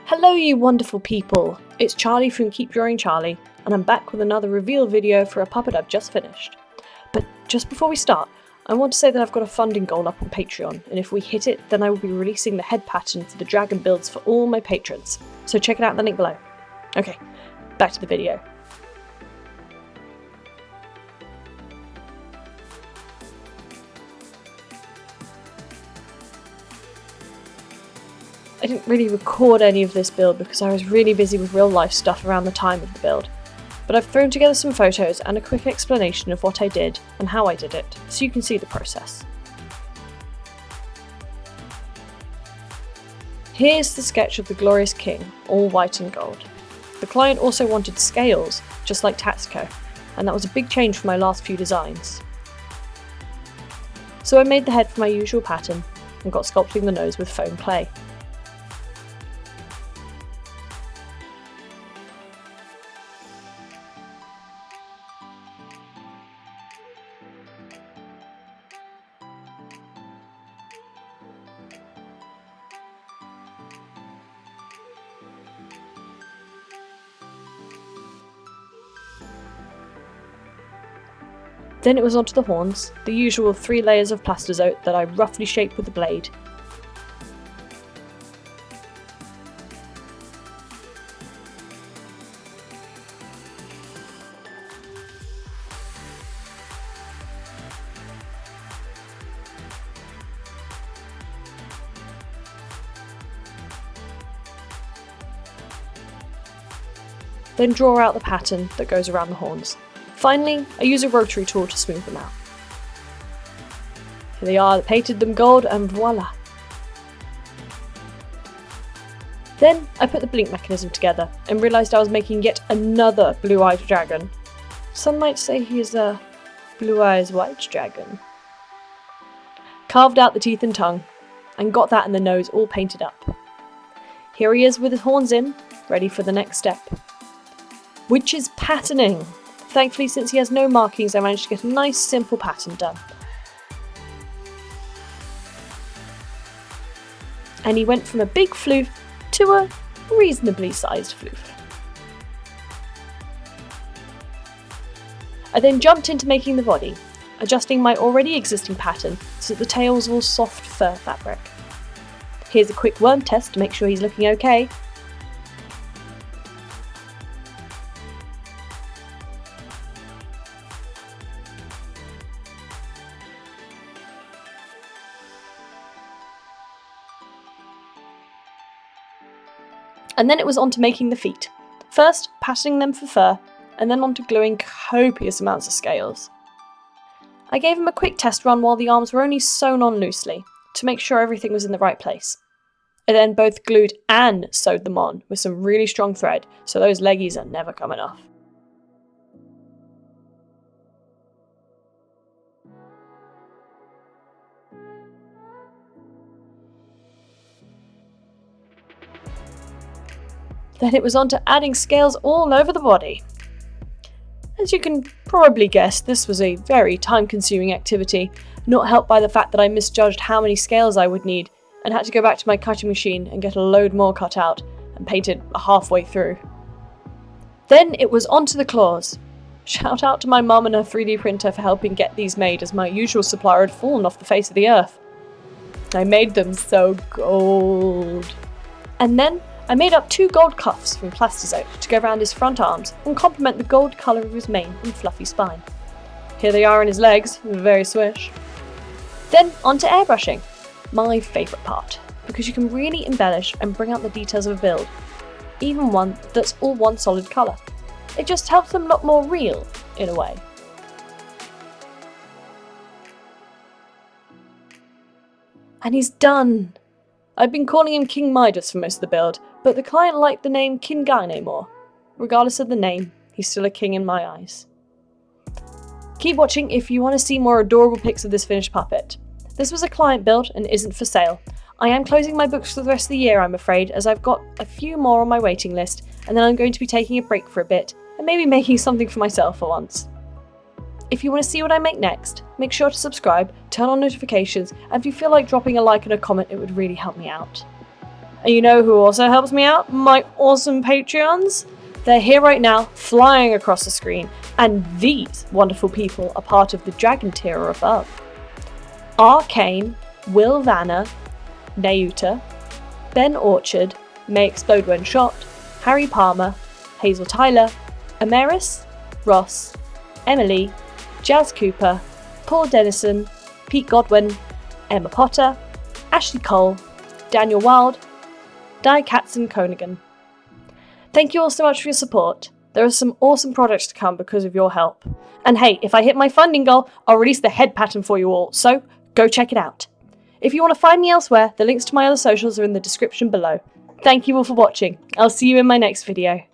Hello you wonderful people, it's Charlie from Keep Drawing Charlie, and I'm back with another reveal video for a puppet I've just finished. But just before we start, I want to say that I've got a funding goal up on Patreon, and if we hit it, then I will be releasing the head pattern for the dragon builds for all my patrons, so check it out in the link below. Okay, back to the video. I didn't really record any of this build because I was really busy with real life stuff around the time of the build, but I've thrown together some photos and a quick explanation of what I did and how I did it, so you can see the process. Here's the sketch of the glorious king, all white and gold. The client also wanted scales, just like Tatsuko, and that was a big change from my last few designs. So I made the head for my usual pattern and got sculpting the nose with foam clay. Then it was onto the horns, the usual 3 layers of plastizote that I roughly shaped with the blade. Then draw out the pattern that goes around the horns. Finally, I use a rotary tool to smooth them out. Here they are, I painted them gold and voila! Then I put the blink mechanism together and realised I was making yet another blue-eyed dragon. Some might say he is a blue-eyes white dragon. Carved out the teeth and tongue, and got that and the nose all painted up. Here he is with his horns in, ready for the next step, which is patterning. Thankfully, since he has no markings, I managed to get a nice simple pattern done. And he went from a big floof to a reasonably sized floof. I then jumped into making the body, adjusting my already existing pattern so that the tail was all soft fur fabric. Here's a quick worm test to make sure he's looking okay. And then it was on to making the feet. First, patterning them for fur, and then on to gluing copious amounts of scales. I gave him a quick test run while the arms were only sewn on loosely, to make sure everything was in the right place. I then both glued and sewed them on with some really strong thread, so those leggies are never coming off. Then it was on to adding scales all over the body. As you can probably guess, this was a very time-consuming activity, not helped by the fact that I misjudged how many scales I would need and had to go back to my cutting machine and get a load more cut out and painted halfway through. Then it was on to the claws. Shout out to my mum and her 3D printer for helping get these made, as my usual supplier had fallen off the face of the earth. I made them so gold. And then I made up 2 gold cuffs from plastizote to go around his front arms and complement the gold colour of his mane and fluffy spine. Here they are on his legs, very swish. Then onto airbrushing, my favourite part, because you can really embellish and bring out the details of a build, even one that's all one solid colour. It just helps them look more real, in a way. And he's done! I've been calling him King Midas for most of the build, but the client liked the name Kingane more. Regardless of the name, he's still a king in my eyes. Keep watching if you want to see more adorable pics of this finished puppet. This was a client build and isn't for sale. I am closing my books for the rest of the year, I'm afraid, as I've got a few more on my waiting list, and then I'm going to be taking a break for a bit, and maybe making something for myself for once. If you want to see what I make next, make sure to subscribe, turn on notifications, and if you feel like dropping a like and a comment, it would really help me out. And you know who also helps me out? My awesome Patreons. They're here right now, flying across the screen, and these wonderful people are part of the Dragon tier above. Arcane, Will Vanner, Neuta, Ben Orchard, May Explode When Shot, Harry Palmer, Hazel Tyler, Ameris, Ross, Emily, Jazz Cooper, Paul Dennison, Pete Godwin, Emma Potter, Ashley Cole, Daniel Wild, Di Katzen-Konigan. Thank you all so much for your support. There are some awesome projects to come because of your help. And hey, if I hit my funding goal, I'll release the head pattern for you all, so go check it out. If you want to find me elsewhere, the links to my other socials are in the description below. Thank you all for watching. I'll see you in my next video.